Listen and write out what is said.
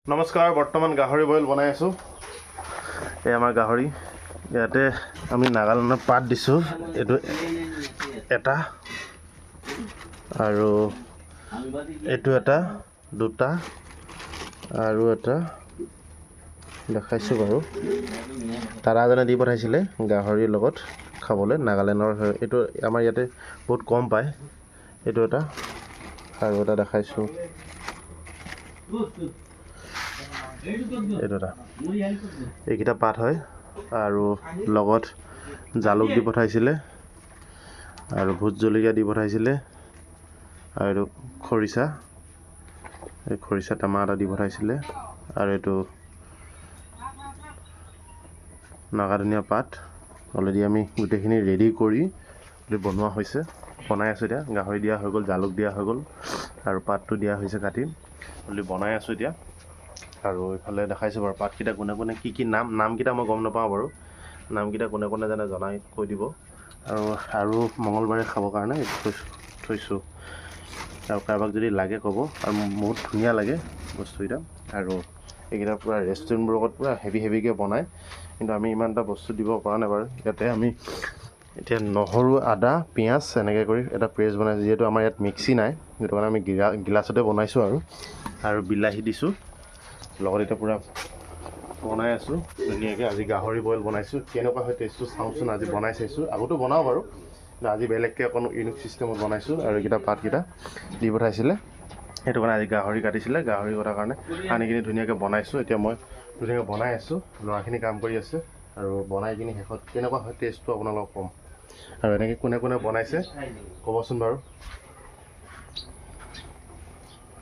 নমস্কাৰ, বৰ্তমান গাহৰি বইল বনাই আছোঁ। এই আমাৰ গাহৰি, ইয়াতে আমি নাগালেণ্ডৰ পাত দিছোঁ। এইটো এটা আৰু এইটো এটা, দুটা আৰু এটা দেখাইছোঁ বাৰু। দাদাজনে দি পঠাইছিলে গাহৰিৰ লগত খাবলৈ, নাগালেণ্ডৰ। এইটো আমাৰ ইয়াতে বহুত কম পায়। এইটো এটা আৰু এটা দেখাইছোঁ, এইটো এটা। এইকেইটা পাত হয় আৰু লগত জালুক দি পঠাইছিলে আৰু ভোট জলকীয়া দি পঠাইছিলে আৰু এইটো খৰিচা, এই খৰিচা টেমা এটা দি পঠাইছিলে আৰু এইটো নাগা ধনিয়া পাত। অলৰেডি আমি গোটেইখিনি ৰেডি কৰি বনোৱা হৈছে, বনাই আছোঁ এতিয়া। গাহৰি দিয়া হৈ গ'ল, জালুক দিয়া হৈ গ'ল আৰু পাতটো দিয়া হৈছে কাটি। অলৰেডি বনাই আছোঁ এতিয়া। আৰু এইফালে দেখাইছোঁ বাৰু পাতকেইটা কোনে কোনে কি নামকেইটা মই গম নাপাওঁ বাৰু। নামকেইটা কোনে কোনে জানে জনাই কৈ দিব। আৰু মঙলবাৰে খাবৰ কাৰণে থৈছোঁ। আৰু কাৰোবাক যদি লাগে ক'ব। আৰু বহুত ধুনীয়া লাগে বস্তুকেইটা। আৰু এইকেইটা পূৰা ৰেষ্টুৰেণ্টবোৰৰ লগত পূৰা হেভিকৈ বনায়, কিন্তু আমি ইমান এটা বস্তু দিব পৰা নাই বাৰু। ইয়াতে আমি এতিয়া নহৰু, আদা, পিঁয়াজ এনেকৈ কৰি এটা পেষ্ট বনাইছোঁ। যিহেতু আমাৰ ইয়াত মিক্সি নাই, সেইটো কাৰণে আমি গিলাচতে বনাইছোঁ আৰু বিলাহী দিছোঁ লগত। এতিয়া পূৰা বনাই আছোঁ ধুনীয়াকৈ। আজি গাহৰি বইল বনাইছোঁ। কেনেকুৱা হয় টেষ্টটো চাওঁচোন। আজি বনাই চাইছোঁ, আগতো বনাওঁ বাৰু, কিন্তু আজি বেলেগকৈ অকণ ইউনিক চিষ্টেমত বনাইছোঁ। আৰু এইকেইটা পাতকেইটা দি পঠাইছিলে, সেইটো কাৰণে আজি গাহৰি কাটিছিলে। গাহৰি কটাৰ কাৰণে আনি কিনি ধুনীয়াকৈ বনাইছোঁ। এতিয়া মই ধুনীয়াকৈ বনাই আছোঁ, ল'ৰাখিনি কাম কৰি আছে। আৰু বনাই কিনি শেষত কেনেকুৱা হয় টেষ্টটো আপোনালোকক ক'ম। আৰু এনেকৈ কোনে কোনে বনাইছে ক'বচোন বাৰু।